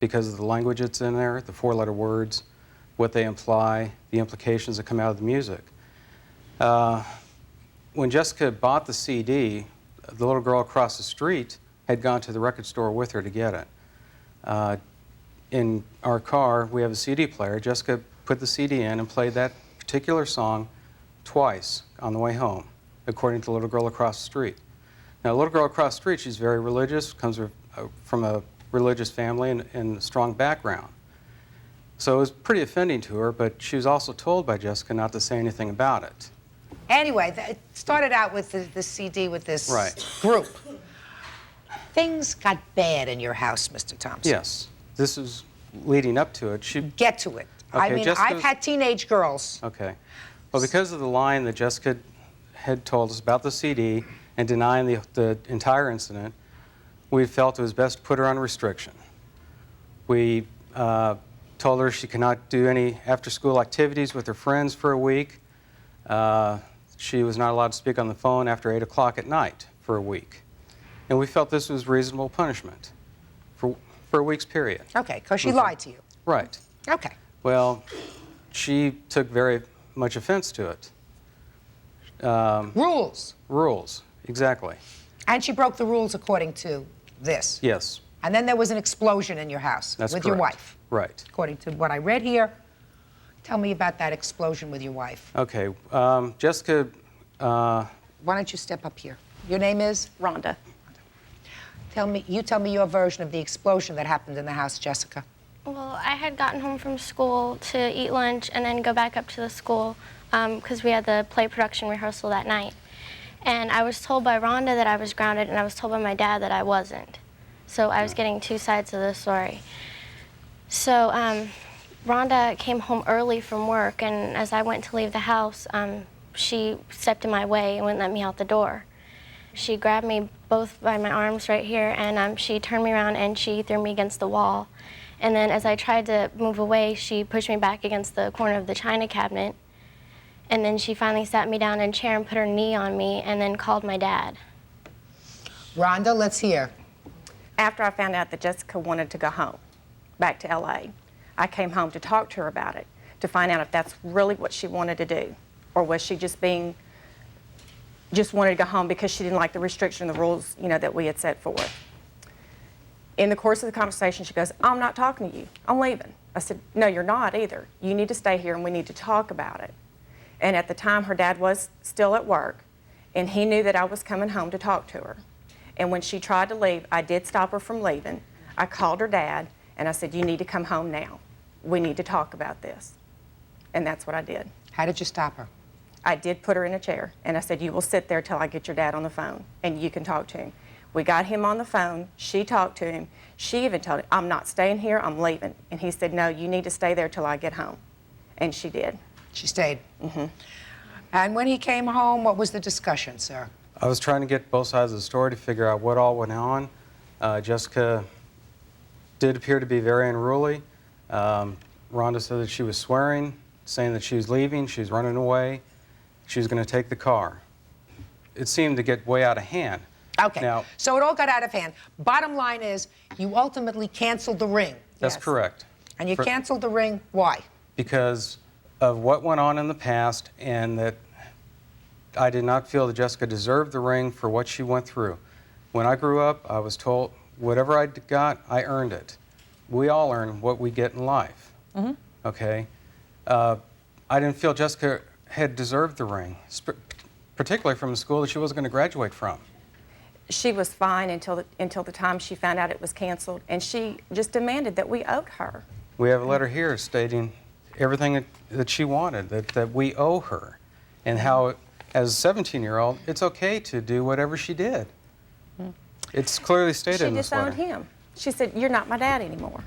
because of the language that's in there, the four-letter words, what they imply, the implications that come out of the music. When Jessica bought the CD, the little girl across the street had gone to the record store with her to get it. In our car, we have a CD player. Jessica put the CD in and played that particular song twice on the way home, according to the little girl across the street. Now, the little girl across the street, she's very religious, comes from a religious family and a strong background. So it was pretty offending to her, but she was also told by Jessica not to say anything about it. Anyway, it started out with the CD with this group. Things got bad in your house, Mr. Thompson. Yes. This is leading up to it. Get to it. Okay, I mean, I've had teenage girls. Okay. Well, because of the line that Jessica had told us about the CD and denying the entire incident, we felt it was best to put her on restriction. We told her she cannot do any after-school activities with her friends for a week. She was not allowed to speak on the phone after 8 o'clock at night for a week. And we felt this was reasonable punishment for a week's period. Okay, because she lied to you. Right. Okay. Well, she took very much offense to it. Rules. Rules, exactly. And she broke the rules according to this. Yes. And then there was an explosion in your house with your wife. Right. According to what I read here. Tell me about that explosion with your wife. Okay. Jessica... Why don't you step up here? Your name is? Rhonda. You tell me your version of the explosion that happened in the house, Jessica. Well, I had gotten home from school to eat lunch and then go back up to the school because we had the play production rehearsal that night. And I was told by Rhonda that I was grounded, and I was told by my dad that I wasn't. So I was getting two sides of the story. So Rhonda came home early from work, and as I went to leave the house, she stepped in my way and wouldn't let me out the door. She grabbed me both by my arms right here, and she turned me around and she threw me against the wall. And then as I tried to move away, she pushed me back against the corner of the china cabinet. And then she finally sat me down in a chair and put her knee on me and then called my dad. Rhonda, let's hear. After I found out that Jessica wanted to go home, back to LA, I came home to talk to her about it, to find out if that's really what she wanted to do, or was she just wanted to go home because she didn't like the restriction and the rules, that we had set forth. In the course of the conversation, she goes, "I'm not talking to you. I'm leaving." I said, "No, you're not either. You need to stay here and we need to talk about it." And at the time, her dad was still at work, and he knew that I was coming home to talk to her. And when she tried to leave, I did stop her from leaving. I called her dad, and I said, "You need to come home now. We need to talk about this." And that's what I did. How did you stop her? I did put her in a chair, and I said, "You will sit there till I get your dad on the phone, and you can talk to him." We got him on the phone. She talked to him. She even told him, "I'm not staying here. I'm leaving." And he said, "No, you need to stay there till I get home." And she did. She stayed. Mm-hmm. And when he came home, what was the discussion, sir? I was trying to get both sides of the story to figure out what all went on. Jessica did appear to be very unruly. Rhonda said that she was swearing, saying that she was leaving, she was running away, she was going to take the car. It seemed to get way out of hand. Okay, now, so it all got out of hand. Bottom line is, you ultimately canceled the ring. That's correct. And you canceled the ring, why? Because of what went on in the past, and that I did not feel that Jessica deserved the ring for what she went through. When I grew up, I was told whatever I got, I earned it. We all earn what we get in life. Mm-hmm. Okay? I didn't feel Jessica had deserved the ring, particularly from a school that she wasn't going to graduate from. She was fine until the time she found out it was canceled, and she just demanded that we owed her. We have a letter here stating everything that she wanted, that we owe her, and how, as a 17-year-old, it's okay to do whatever she did. It's clearly stated in this letter. She disowned him. She said, "You're not my dad anymore."